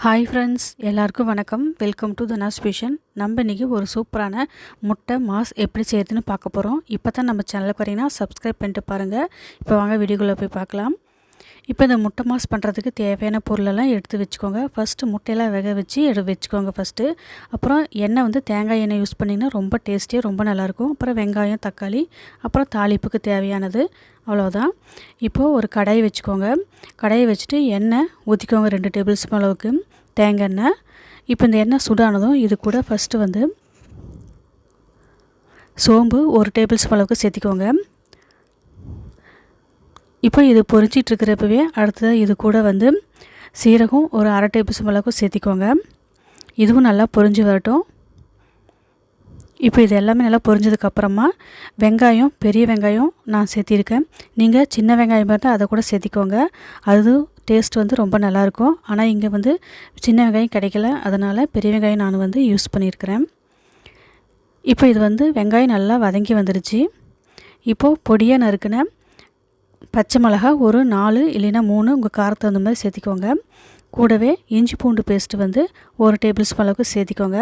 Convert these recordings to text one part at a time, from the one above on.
Hi friends, எல்லாருக்கும் வணக்கம். Welcome to Dhana's kitchen. நம்ம இன்றைக்கி ஒரு சூப்பரான முட்டை மாஸ் எப்படி செய்கிறதுன்னு பார்க்க போகிறோம். இப்போ தான் நம்ம சேனலுக்கு வரீங்கன்னா சப்ஸ்கிரைப் பண்ணிட்டு பாருங்கள். இப்போ வாங்க வீடியோக்குள்ளே போய் பார்க்கலாம். இப்போ இந்த முட்டை மாஸ் பண்ணுறதுக்கு தேவையான பொருளெல்லாம் எடுத்து வச்சுக்கோங்க. ஃபஸ்ட்டு முட்டையெல்லாம் வேக வச்சு வச்சுக்கோங்க ஃபஸ்ட்டு. அப்புறம் எண்ணெய் தேங்காய் எண்ணெய் யூஸ் பண்ணிங்கன்னா ரொம்ப டேஸ்டியாக ரொம்ப நல்லாயிருக்கும். அப்புறம் வெங்காயம், தக்காளி, அப்புறம் தாளிப்புக்கு தேவையானது, அவ்வளோதான். இப்போது ஒரு கடாயை வச்சுக்கோங்க. கடாயை வச்சுட்டு எண்ணெய் ஊற்றிக்கோங்க, 2 டேபிள் ஸ்பூன் அளவுக்கு தேங்காய் எண்ணெய். இப்போ இந்த எண்ணெய் சூடானதும் இது கூட ஃபஸ்ட்டு சோம்பு 1 டேபிள் ஸ்பூன் அளவுக்கு சேர்த்திக்கோங்க. இப்போ இது பொரிச்சிட்ருக்கிறப்பவே அடுத்தது இது கூட சீரகம் ஒரு 1/2 டேபிள் ஸ்பூன் அளவுக்கு சேர்த்திக்கோங்க. இதுவும் நல்லா பொரிஞ்சு வரட்டும். இப்போ இது எல்லாமே நல்லா பொரிஞ்சதுக்கப்புறமா வெங்காயம், பெரிய வெங்காயம் நான் சேர்த்திருக்கேன். நீங்கள் சின்ன வெங்காயம் இருந்தால் அதை கூட சேர்த்திக்கோங்க. அது டேஸ்ட் ரொம்ப நல்லாயிருக்கும். ஆனால் இங்கே சின்ன வெங்காயம் கிடைக்கல, அதனால் பெரிய வெங்காயம் நான் யூஸ் பண்ணியிருக்கிறேன். இப்போ இது வெங்காயம் நல்லா வதங்கி வந்துடுச்சு. இப்போது பொடியாக நறுக்கின பச்சை மிளகா ஒரு 4 இல்லைன்னா 3 உங்கள் காரத்துக்கு தகுந்த மாதிரி சேர்த்திக்கோங்க. கூடவே இஞ்சி பூண்டு பேஸ்ட்டு 1 டேபிள் ஸ்பூன் அளவுக்கு சேர்த்திக்கோங்க.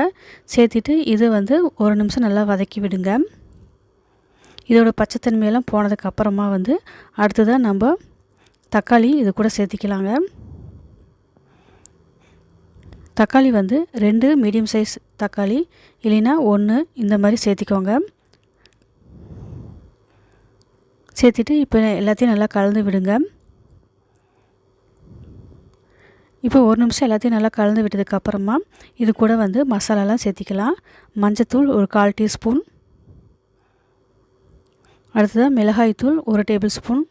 சேர்த்திட்டு இது 1 நிமிஷம் நல்லா வதக்கி விடுங்க. இதோட பச்சைத்தன்மையெல்லாம் போனதுக்கப்புறமா அடுத்ததாக நம்ம தக்காளி இது கூட சேர்த்திக்கலாங்க. தக்காளி 2 மீடியம் சைஸ் தக்காளி இல்லைன்னா 1 இந்த மாதிரி சேர்த்திக்கோங்க. சேர்த்திட்டு இப்போ எல்லாத்தையும் நல்லா கலந்து விடுங்க. இப்போ 1 நிமிஷம் எல்லாத்தையும் நல்லா கலந்து விட்டதுக்கப்புறமா இது கூட மசாலாலாம் சேர்த்திக்கலாம். மஞ்சத்தூள் ஒரு 1/4 டீஸ்பூன், அடுத்ததாக மிளகாய்த்தூள் 1 டேபிள் ஸ்பூன்.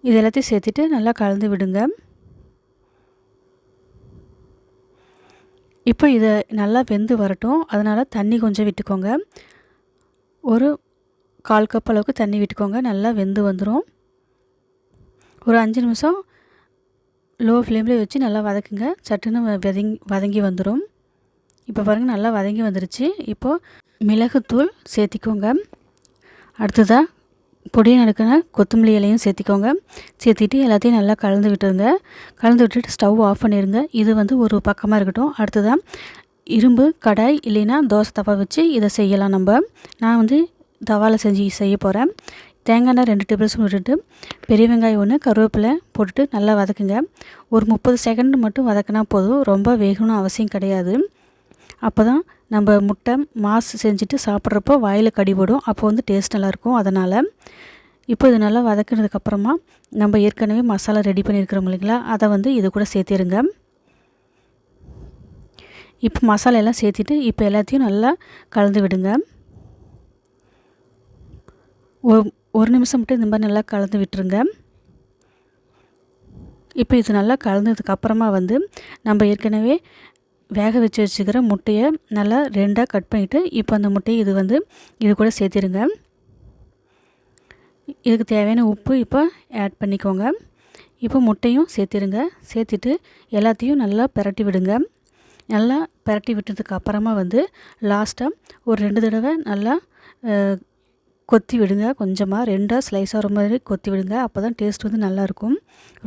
இது எல்லாத்தையும் சேர்த்துட்டு நல்லா கலந்து விடுங்க. இப்போ இதை நல்லா வெந்து வரட்டும், அதனால் தண்ணி கொஞ்சம் விட்டுக்கோங்க. ஒரு 1/4 கப் அளவுக்கு தண்ணி விட்டுக்கோங்க. நல்லா வெந்து வந்துடும். ஒரு 5 நிமிஷம் லோ ஃப்ளேமில் வச்சு நல்லா வதக்குங்க. சட்டுன்னு வதங்கி வந்துடும். இப்போ பாருங்கள், நல்லா வதங்கி வந்துருச்சு. இப்போது மிளகுத்தூள் சேர்த்திக்கோங்க. அடுத்ததாக பொடியை நறுக்கின கொத்தமல்லி இலையும் சேர்த்திக்கோங்க. சேர்த்திட்டு எல்லாத்தையும் நல்லா கலந்து விட்டுருங்க. கலந்து விட்டுட்டு ஸ்டவ் ஆஃப் பண்ணிடுங்க. இது ஒரு பக்கமாக இருக்கட்டும். அடுத்ததாக இரும்பு கடாய் இல்லைன்னா தோசை தவா வச்சு இதை செய்யலாம். நான் தவாவில் செய்ய போகிறேன். தேங்காய் எண்ணெய் 2 டேபிள் ஸ்பூன் விட்டுட்டு பெரிய வெங்காயம் 1, கருவேப்பிலை போட்டுட்டு நல்லா வதக்குங்க. ஒரு 30 செகண்ட் மட்டும் வதக்கினா போதும், ரொம்ப வேகணும் அவசியம் கிடையாது. அப்போ தான் நம்ம முட்டை மாஸ் செஞ்சுட்டு சாப்பிட்றப்போ வாயில் கடிபடும். அப்போ டேஸ்ட் நல்லாயிருக்கும். அதனால் இப்போ இது நல்லா வதக்கினதுக்கப்புறமா நம்ம ஏற்கனவே மசாலா ரெடி பண்ணியிருக்கிறோம் இல்லைங்களா, அதை இது கூட சேர்த்திருங்க. இப்போ மசாலா எல்லாம் சேர்த்திட்டு இப்போ எல்லாத்தையும் நல்லா கலந்து விடுங்க. ஒரு நிமிஷம் மட்டும் இந்த மாதிரி நல்லா கலந்து விட்டுருங்க. இப்போ இது நல்லா கலந்ததுக்கப்புறமா நம்ம ஏற்கனவே வேக வச்சுக்கிற முட்டையை நல்லா 2ஆக கட் பண்ணிவிட்டு இப்போ அந்த முட்டையை இது கூட சேர்த்திருங்க. இதுக்கு தேவையான உப்பு இப்போ ஆட் பண்ணிக்கோங்க. இப்போ முட்டையும் சேர்த்திருங்க. சேர்த்துட்டு எல்லாத்தையும் நல்லா பிரட்டி விடுங்க. நல்லா பிரட்டி விட்டதுக்கப்புறமா லாஸ்ட்டாக ஒரு 2 தடவை நல்லா கொத்தி விடுங்க. கொஞ்சமாக 2ஆக ஸ்லைஸ் ஆகிற மாதிரி கொத்தி விடுங்க. அப்போ தான் டேஸ்ட் நல்லாயிருக்கும்.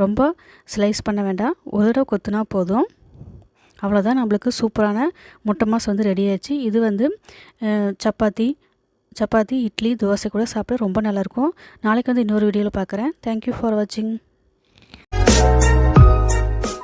ரொம்ப ஸ்லைஸ் பண்ண வேண்டாம், ஒரு தடவை கொத்துனா போதும். அவ்வளோதான், நம்மளுக்கு சூப்பரான முட்டை மாஸ் ரெடி ஆயிடுச்சு. இது சப்பாத்தி, இட்லி, தோசை கூட சாப்பிட ரொம்ப நல்லாயிருக்கும். நாளைக்கு இன்னொரு வீடியோவில் பார்க்குறேன். தேங்க்யூ ஃபார் வாட்சிங்.